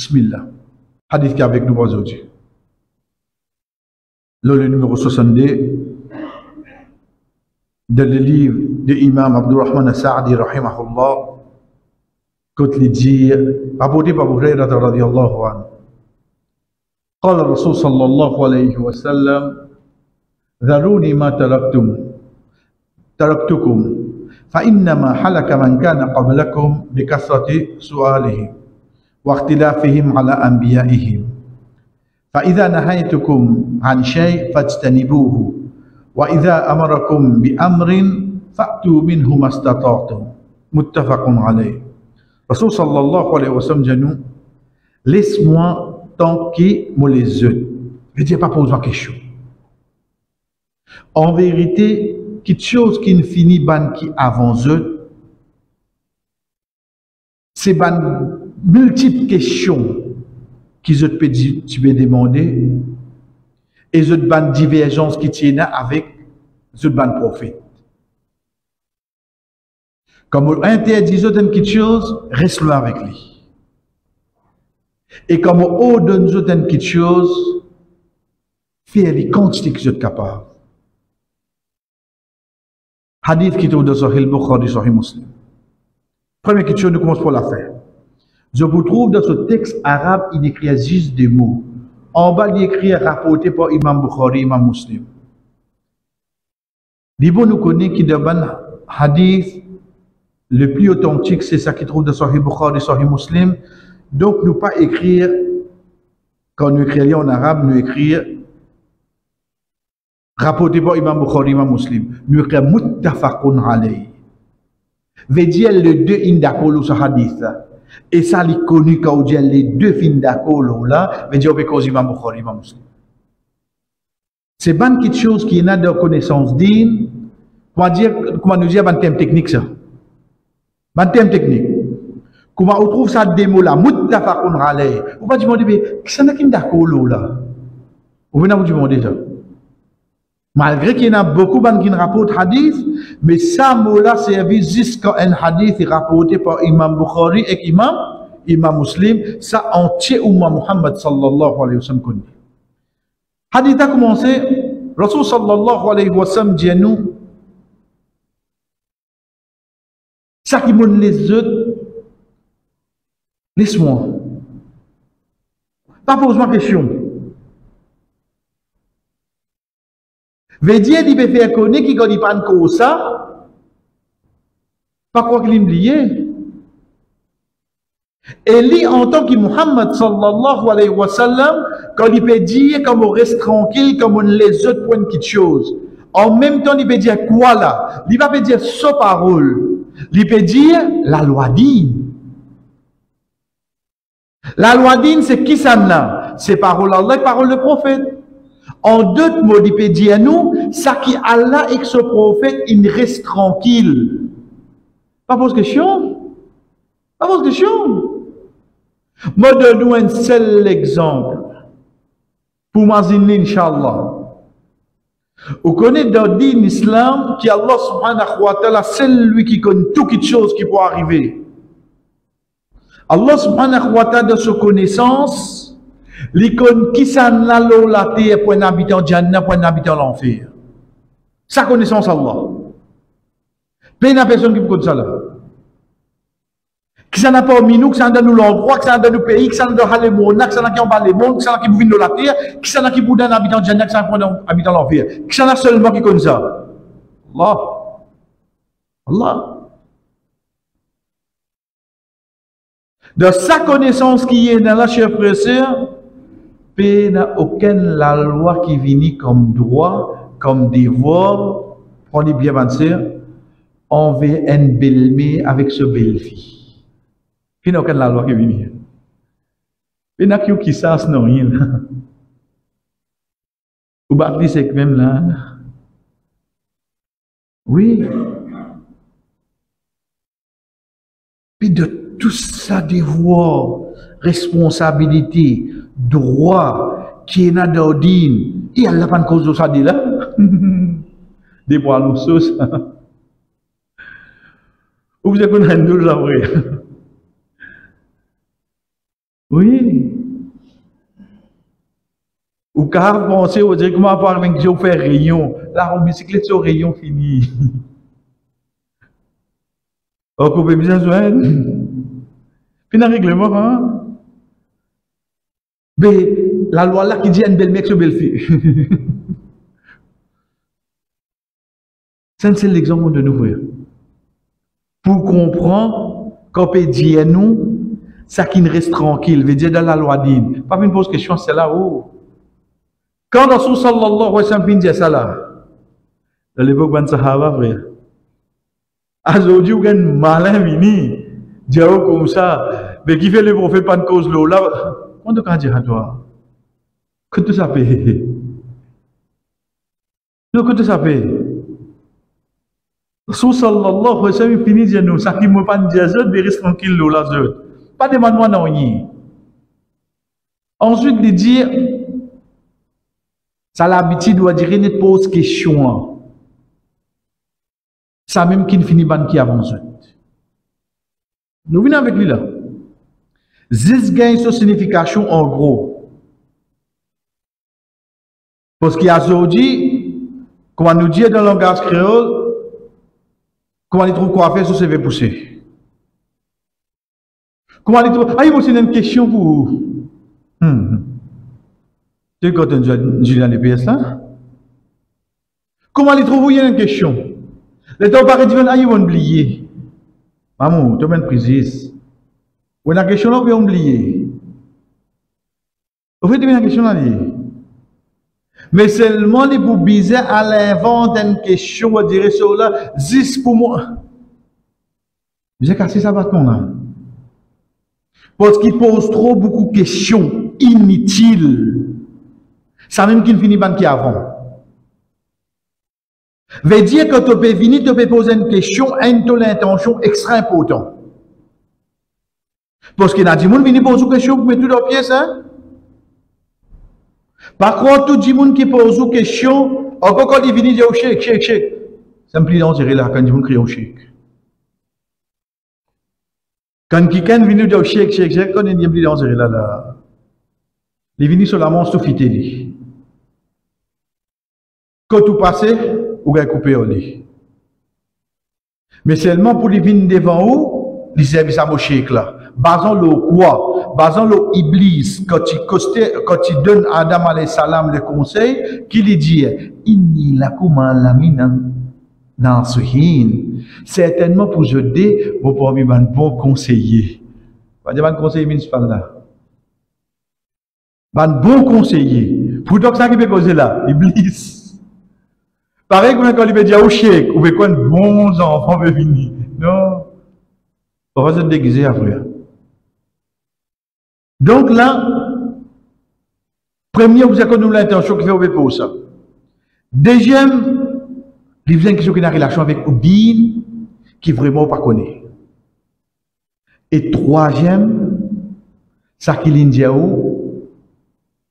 Bismillah. Hadith qui est avec nous aujourd'hui. Le numéro 62 de le livre de l'imam Abdurrahman As-Sa'di rahimahullah, quand il dit, rapporté par Abu Hurayrah radiyallahu anhu, قال الرسول صلى الله عليه وسلم ذروني ما تركتكم فإنما حلك من كان قبلكم بكثرة سؤالهم واختلافهم على أنبيائهم فإذا نهيتكم عن شيء فاجتنبوه وإذا أمركم بأمر فأتوا منه ما استطعتم متفق عليه. Rasul sallallahu alayhi wa sallam dit nous, laisse-moi tant qu'il me les œufs. Je ne dis pas poser ma question. En vérité, quelque chose qui ne finit pas qui avant eux, c'est ban multiples questions qui tu peux demander et je ban divergence qui tiennent avec ce ban prophète. Comme on interdit quelque chose, reste là avec lui. Et comme on donne quelque chose, fais les quantités que vous êtes capable. Hadith qui trouve dans Sahih Bukhari, Sahih Muslim. Première question, nous commençons par la faire. Je vous trouve dans ce texte arabe, il écrit juste des mots. En bas, il écrit rapporté par Imam Bukhari, Imam Muslim. L'Ibn nous connaît qui demande hadith le plus authentique, c'est ça qui trouve dans Sahih Bukhari, Sahih Muslim. Donc, nous pas écrire, quand nous écrivons en arabe, nous écrire rapporté par Imam Bukhari, Imam Muslim. Nous écrivons muttafaqun alayhi. Veut dire les deux in d'accord sur hadith. Et ça, les connu quand on dit les deux fins d'accord là, veut dire que Imam Bukhari, Imam Muslim. C'est pas quelque chose qui est là de connaissance digne. Comment nous dire un thème technique ça? Un thème technique. Comment on trouve ça des mots là, muttafaqun alayhi. On va demander, mais qu'est-ce qu'il y a d'accord là? On va vous demander ça. Malgré qu'il y en a beaucoup qui rapportent hadith, mais ça mot-là servi jusqu'à un hadith rapporté par Imam Bukhari et Imam Muslim, ça entier Ummah Muhammad sallallahu alayhi wa sallam connaît. Hadith a commencé, Rasul sallallahu alayhi wa sallam dit à nous, ça qui monte les autres, laisse-moi. Pas pose-moi question. Veut dire qu'il peut faire connaître qu'il ne pas comme ça, pas quoi qu'il m'oublier. Et lui, en tant que Muhammad sallallahu alayhi wa sallam, quand il peut dire comme on reste tranquille, comme on les autres points de quelque chose, en même temps, il peut dire quoi là? Il va pas dire sa parole. Il peut dire la loi dit. La loi dit, c'est qui ça là? C'est parole Allah et parole le prophète. En d'autres mots, il peut dire nous, ça qui Allah et ce prophète, il reste tranquille. Pas pose question. Pas pose question. Moi, donne-nous un seul exemple. Pour m'aziner, Inch'Allah. Vous connaissez dans l'islam qui Allah subhanahu wa ta'ala, c'est lui qui connaît toute chose qui peut arriver. Allah subhanahu wa ta'ala, de sa connaissance, l'icône qui s'en a la terre pour un habitant Jannah, pour un habitant l'enfer. Sa connaissance Allah. Plein de personnes qui connaissent ça là. Qui s'en a pas au minou, qui s'en a dans l'endroit, qui s'en a dans le pays, qui s'en a dans le monde, qui s'en a qui en parle le monde, qui s'en a qui vivent dans la terre, qui s'en a qui pour un habitant Jannah, qui s'en a pour un habitant l'enfer. Qui s'en a seulement qui connaît ça. Allah. Allah. De sa connaissance qui est dans la chère frère, il n'y a aucune la loi qui vient comme droit, comme devoir, prenez bien avancé, envers un belle-mère avec ce belle-fille. Il n'y a aucune la loi qui vient. Il n'y a qui sache non rien. Vous battez c'est même là. Oui. Puis de tout ça devoir, responsabilité, droit, qui est dans le din, il y a pas de cause de ça dit là. Des poils aux sauces. Vous avez connu un deux après. Oui. Ou quand penser, on dirait comment avoir avec Dieu faire rayon. Là, on bicyclette sur rayon fini. On coupe bien besoin. Puis, un règlement, hein. Mais la loi là qui dit un bel mec sur belle fille. Ça, c'est l'exemple de nous, frère. Pour comprendre, qu'on peut dire nous, ça qui nous reste tranquille, veut dire dans la loi d'Inde. Pas une pose question, c'est là où. Quand Rasul sallallahu alayhi wa sallam dit ça là, dans l'époque de Sahaba, frère, aujourd'hui, vous avez un malin vini, dire comme ça, mais qui fait le prophète pas de cause là, on doit dire à toi, que tout ça fait. Non, que tout ça fait. Rasul sallallahu alayhi wa sallam finit de dire nous, ça qui ne me pas dire ça, mais reste tranquille là, pas de moi non y. Ensuite, de dire, ça l'habitude doit dire, ne pose question. Ça même qui ne finit pas qui avance. Nous venons avec lui là. Zis gagne sa signification en gros. Parce qu'il y a aujourd'hui, comment nous dire dans le langage créole, comment il trouve quoi faire sur CV poussé. Comment il trouve. Ah, il y a une question pour vous. Tu quand on dit dans les PS là? Comment il trouve une question? Les temps paraît dire, ah, ils vont oublier. Maman, tu m'en précise. Ou la question là, vous oublier. Vous faites bien la question là. Mais seulement les pour bizarre à l'inventer une question, on dirait ça là, 10 pour moi. J'ai cassé ça bâton là. Parce qu'il pose trop beaucoup de questions inutiles. Ça même qu'il finit pas qui avant. Veut dire que tu peux venir, tu peux poser une question, une l'intention extra importante. Parce qu'il y a des gens qui viennent poser une question pour mettre tout dans pièce, hein? Par contre, tout le monde qui pose une question, encore quand il vient dire oh, shake. Ça me plaît d'entrer là, quand il vient crier au shake. Quand quelqu'un vient dire shake, quand il vient d'entrer là. Il vient seulement se fiter. Quand tout passe, ou bien couper au lit. Mais seulement pour les venir devant vous, les services à mon shake là. Basant le quoi? Basant le iblis, quand il donne à Adam alayhi salam le conseil, qui lui dit, inni lakuma lamina nasuhin. Certainement pour je dis, vous pouvez un bon conseiller. Pas de bon conseiller municipal là. Un bon conseiller. Pour donc ça qui peut causer là, iblis. Pareil que quand il veut dire au chèque, ou bien bons enfants veulent venir. Non. On va se déguiser après. Donc là, premier, vous avez nous l'intention qui fait pour ça. Deuxième, il y a une question qui a une relation avec Oubine, qui vraiment pas connaît. Et troisième, ça qui l'india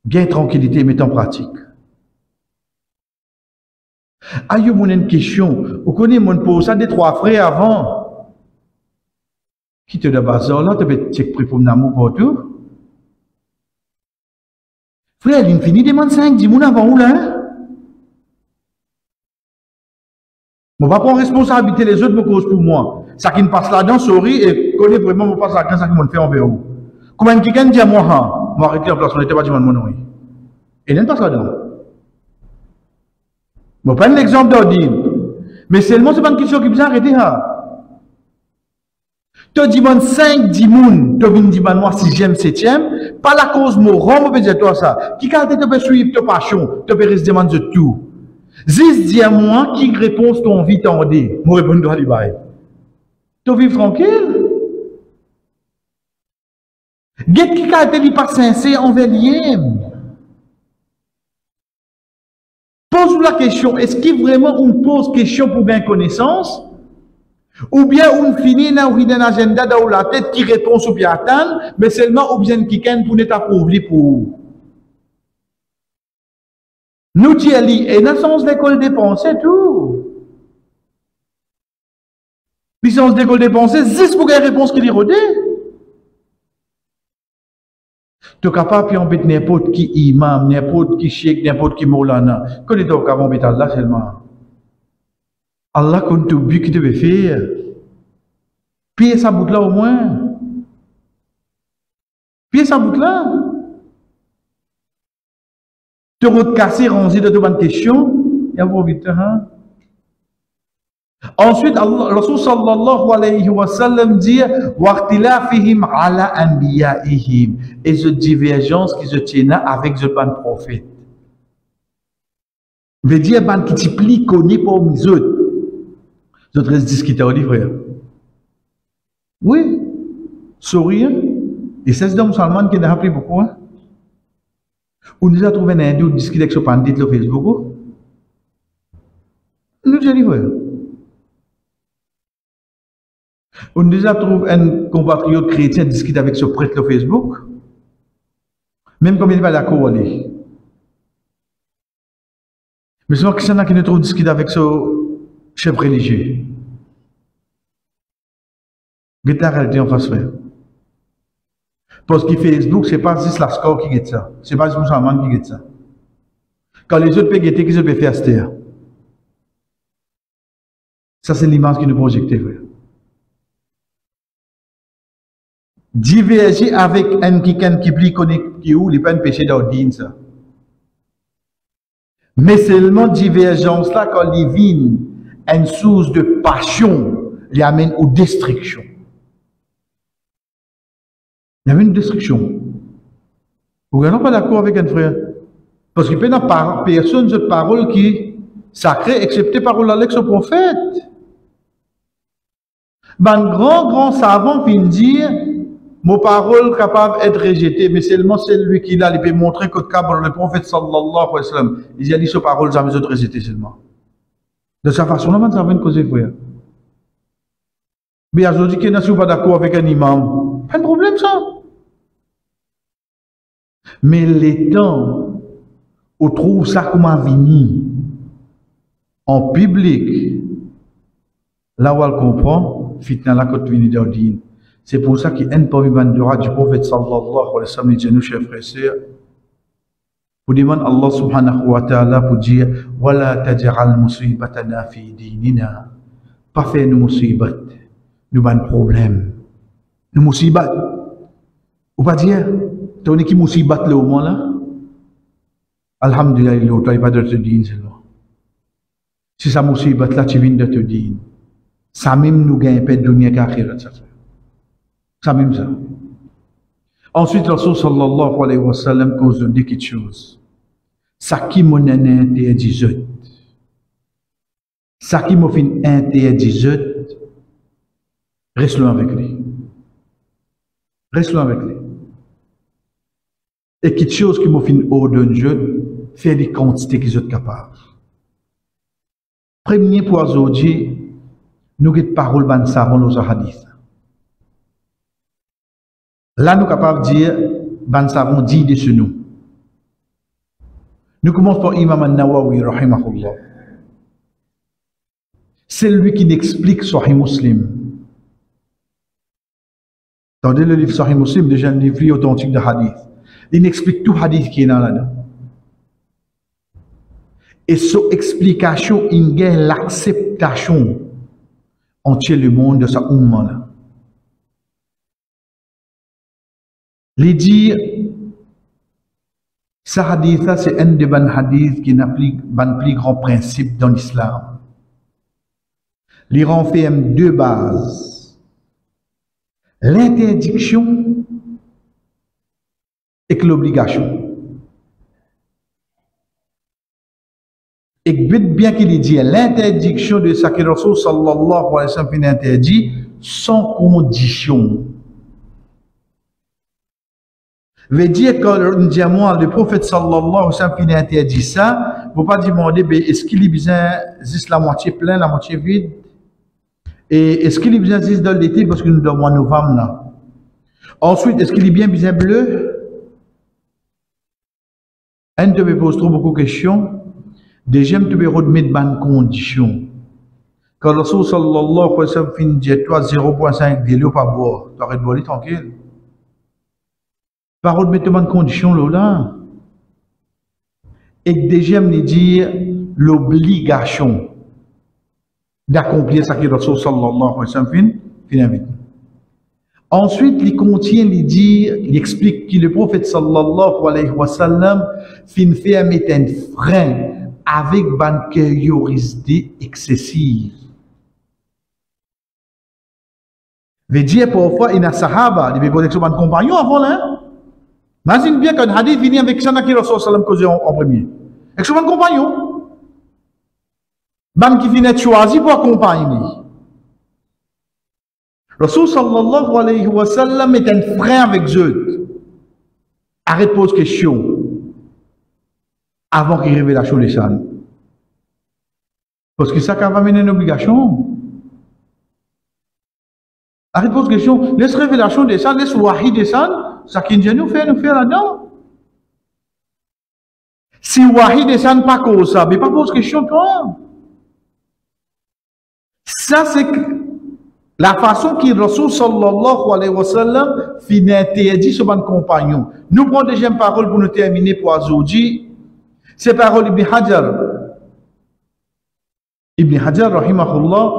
bien tranquillité, mettre en pratique. Ah, il y a une question. Vous connaissez mon pose ça des trois frères avant. Qui te de bazar là, tu peux check prix pour l'amour pour tout. Frère, il finit demande 5, 10 moun avant ou là. On va prendre responsabilité les autres me cause pour moi. Ça qui me passe là-dedans, sorry, et connaît vraiment me passe là-dedans, ça qui me fait envers vous. Comment quelqu'un dit à moi, on va arrêter en place, on n'était pas dit mon nom. Et il ne passe là-dedans. Je vais prendre l'exemple d'Odine. Mais seulement, ce n'est pas une question qui vous a arrêté. Tu dis 5, 10 moun, tu viens dire moi 6e, 7e, pas la cause morale, je peux dire toi ça. Qui quand tu peux suivre ta passion, tu peux rester demander de tout. Zis dis à moi qui réponse ton vie tendée. Moi réponds toi libaye. Tu vis tranquille. Get qui quand tu pas sincère envers l'iem. Pose-vous la question, est-ce qu'il vraiment on pose question pour bien connaissance? Ou bien on finit dans un agenda dans la tête qui répond sur bien atteindre, mais seulement ou bien quelqu'un pour n'être approuvé pour. Nous disons, et dans le sens d'école des pensées, tout. Licence d'école des pensées, 10 pour une réponse qui est rodée. Tu es capable d'embêter n'importe qui imam, n'importe qui cheikh, n'importe qui moulana. Quand tu es capable d'embêter Allah seulement. Allah compte tout but que tu veux faire. Paye sa bout là au moins. Paye sa bout là. Tu as cassé, rangé de bonnes questions. Il y a vos vite, hein? Ensuite, Allah, Rasul sallallahu alayhi wa sallam dit waqtilafihim ala anbiya'ihim, et cette divergence qui se tient avec le ban prophète. Veut dire ban qui t'y plie connu pour mes autres. Je te discuter au frère. Oui, sourire. Et c'est ce musulman qui n'a appris beaucoup. Hein? On nous a trouvé un hindou discuter avec ce pandit sur Facebook. Nous j'ai dit frère. On déjà trouve un compatriote chrétien discuter avec ce prêtre sur Facebook. Même comme il va d'accord aller. Mais c'est quelqu'un qui ne trouve discuter avec ce chef religieux. C'est la réalité en face frère. Parce que Facebook, ce n'est pas juste la score qui guette ça. Ce n'est pas juste musulman qui guette ça. Quand les autres peuvent guetter, qu'ils peuvent faire cette. Ça, c'est l'image qui nous projette, frère. Diverger avec un qui plie qui ou il pas un péché d'ordine ça. Mais seulement divergence là quand il vient une source de passion, il amène aux destructions. Il y a une destruction. Vous n'êtes pas d'accord avec un frère? Parce qu'il n'y a pas personne de parole qui sacrée excepté parole avec ce prophète. Ben grand savant vient dire mon parole capable d'être rejetée, mais seulement celui qui l'a, il peut montrer que le prophète sallallahu alayhi wa sallam, il a dit ce parole jamais autre rejetée seulement. De sa façon, là, ça va une cause frère. Mais aujourd'hui, qui n'est pas d'accord avec un imam, pas de problème ça. Mais les temps, on trouve ça comme un vini en public, là où on comprend, fitna la côte vini d'ordine. C'est pour ça qu'il y a un parmi bandura du prophète sallallahu alayhi wa sallam, dit nous, chers frères et sœurs, pour demander Allah subhanahu wa ta'ala pour dire wala taj'al musibatana fi dinina, pas faire nous musibat, nous ban problème, nous musibat. Ou pas dire, tu as qui musibat le au moins là? Alhamdulillah, tu n'as pas de te dire seulement. Si ça musibat là, tu viens de te dire, ça même nous gagne pas de dunya qu'akhirat ça. Ça même ça. Ensuite, Rasul sallallahu alayhi wa sallam cause de quelque chose. Ça qui m'a interdit, ça qui m'a fait interdit, reste là avec lui. Reste là avec lui. Et quelque chose qui m'a fait ordonner, faire des quantités qu'ils sont capables. Premier pour aujourd'hui, nous avons parole ban savon aux hadiths. Là, nous sommes capables de dire, ban savon dit de nous. Nous commençons par Imam al-Nawawi, rahimahullah. C'est lui qui explique Sahih Muslim. Attendez le livre Sahih Muslim, déjà un livre authentique de hadith. Il explique tout hadith qui est dans là-dedans. Et son explication, il y a l'acceptation entier le monde de sa umma là. Les dire, ce hadith là, c'est un des bons hadiths qui n'applique pas plus grand principe dans l'islam. Il renferme deux bases. L'interdiction et l'obligation. Et bien qu'il dit l'interdiction de ce que le Rasul sallallahu alayhi wa sallam interdit sans condition. Veut dire que le prophète sallallahu alayhi wa sallam interdit ça, il ne faut pas demander est-ce qu'il est besoin juste la moitié plein, la moitié vide? Et est-ce qu'il est besoin juste dans l'été parce que nous sommes en novembre là? Ensuite, est-ce qu'il est bien besoin bleu? Un te me pose trop beaucoup de questions. Deuxième, tu me remettre bonnes conditions. Quand le Rasul sallallahu alayhi wa sallam finit dire toi 0,5 de l'eau pas boire, tu arrêtes de boire tranquille. Parole mettre en condition là. Et déjà me dire l'obligation d'accomplir ce que le Rasul sallallahu alayhi wa sallam fait avec nous. Ensuite, il contient, il explique que le prophète sallallahu alayhi wa sallam fait mettre un frein avec une curiosité excessive. Veut dire parfois, il y a des sahaba, il y a des compagnons avant là. Imagine bien qu'un hadith vient avec ça qui Rasul sallam causé en premier. Avec son compagnon. Ban qui vient choisi pour accompagner. Rasul sallallahu alayhi wa sallam est un frère avec eux. Arrête de poser question avant qu'il révélation les salles. Parce que ça va mener une obligation. Arrête de poser question. Laisse révélation des salles, laisse wahi des salles. Ça qui nous fait là-dedans. Si wahi des salles pas comme ça, mais pas pose question toi. Ça c'est que la façon qu'il Rasul sallallahu alayhi wa sallam finit interdit sur mon compagnon. Nous prenons deuxième parole pour nous terminer pour Azoudi. C'est parole Ibn Hajar. Ibn Hajar, rahimahullah,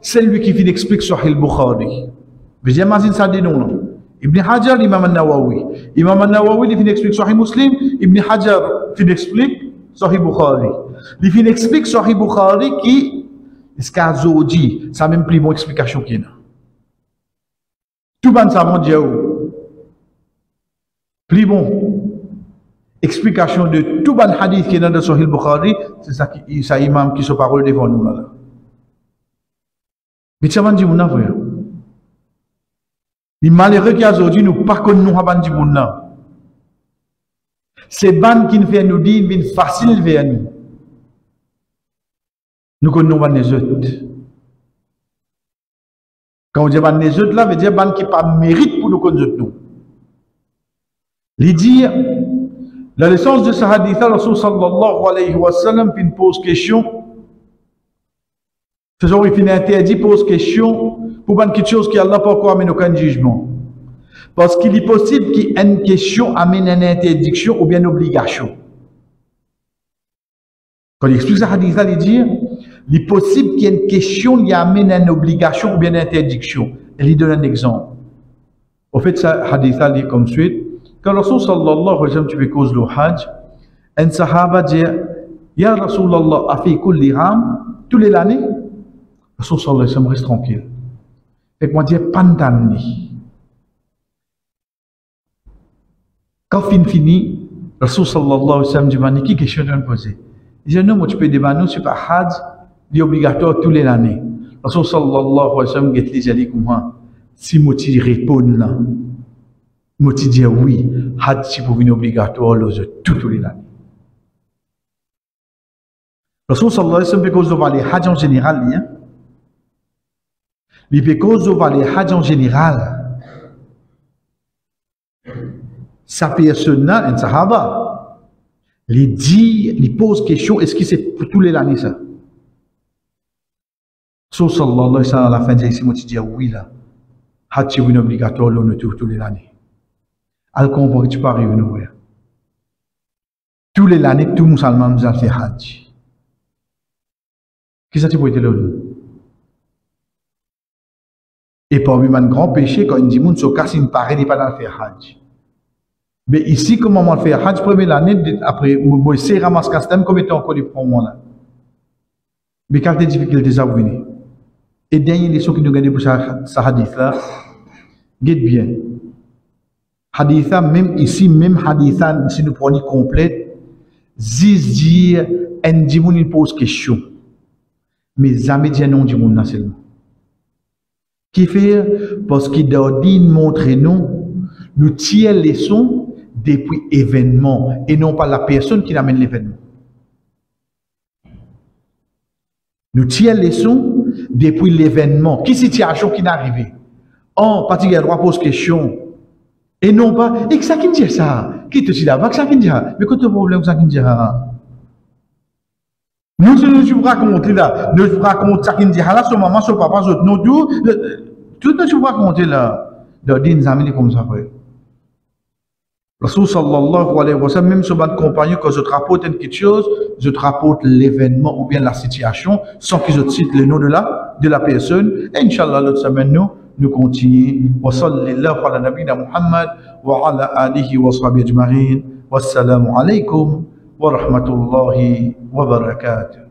c'est lui qui explique sur al-Bukhari. Vous imaginez ça des noms. Ibn Hajar, l'imam al-Nawawi. Imam al-Nawawi, il explique sur Muslim. Ibn Hajar, il explique sur Bukhari. Il explique sur Bukhari qui ce qu'a dit, ça même plus bonne explication qu'il y a. Tout le monde s'en dit plus bon explication de tout le hadith qui est dans le Sahih Bukhari, c'est ça qui ça imam qui se parole devant nous là. Mais ça m'a dit mon frère. Les malheureux qui a aujourd'hui nous pas connaissent nous pas dit mon là. C'est ban qui nous fait nous dire une facile vers nous. Nous connaissons les autres. Quand on dit les autres, là, veut dire qui pas mérite pour nous connaître nous. Il dit, dans le sens de ce hadith, le Rasul sallallahu alayhi wa sallam pose question. Faisons il interdit, pose question pour quelque chose qui Allah pas encore amène aucun jugement. Parce qu'il est possible qu'une question amène une interdiction ou bien une obligation. Quand il explique ce hadith, il dit, il est possible qu'il y ait une question qui amène une obligation ou bien une interdiction. Et il donne un exemple. Au fait, ce hadith dit comme suite, quand Rasul sallallahu alayhi wa sallam tu fais cause le hajj, un sahaba dit, Ya Rasulallah, a fait kulli ram, tous les années, Rasul sallallahu alayhi wa sallam reste tranquille. Et moi dit, pandani. Quand fini, Rasul sallallahu alayhi wa sallam dit, mais qui question tu vas me poser? Il dit, non, moi tu peux débattre, c'est pas hajj, il est obligatoire tous les années. Rasul sallallahu alayhi wa sallam dit comme moi, si moi tu réponds là, moi tu dis oui, hajj c'est pour venir obligatoire tous les années. Rasul sallallahu alayhi wa sallam fait cause de les hajj en général, il fait cause de les hajj en général. Sa personne-là, un sahaba, il dit, il pose question, est-ce que c'est pour tous les années ça? Sallallahu alayhi wa sallam à la fin de ici, moi tu dis oui là, hajj c'est obligatoire là, tous les années. Alors comprend que tu peux arriver nous voir. Tous les années, tout musulman nous a fait hajj. Qu'est-ce que tu peux dire là? Et parmi mes grands péchés, quand il dit moun se casse une pareille, il n'est pas dans le faire hajj. Mais ici, comment on fait hajj première année, après, moi c'est ramasse castem comme étant encore pour moi là. Mais quand des difficultés à venir. Et dernière leçon qui nous gagne pour ce hadith là, guette bien. Hadith là, même ici, même hadith là, si nous prenons complète, zizir, en dimoun il pose question. Mais jamais dire non dimoun là seulement. Qui fait? Parce qu'il doit dire montrer nous tirons les leçons depuis l'événement et non pas la personne qui amène l'événement. Nous tirons les leçons depuis l'événement. Qui situation qui est arrivée? En particulier, il droit pose question. Et non pas, et ça qui dit ça? Qui te dit là? Ça qui dit ça? Mais quand le problème, ça qui dit ça? Nous, nous raconter là, nous raconter ça qui dit là, son maman, son papa, son nous, tout nous raconter là. De dire, nous amis comme ça, frère. Rasul sallallahu alayhi wa sallam, même sur votre compagnon, quand je te rapporte quelque chose, je te rapporte l'événement ou bien la situation, sans que je te cite le nom de la personne. Et Inch'Allah, l'autre semaine, nous continuons. Wa sallallahu ala nabina Muhammad wa ala alihi wa sahbihi ajma'in. Wassalamu alaykum wa rahmatullahi wa barakatuh.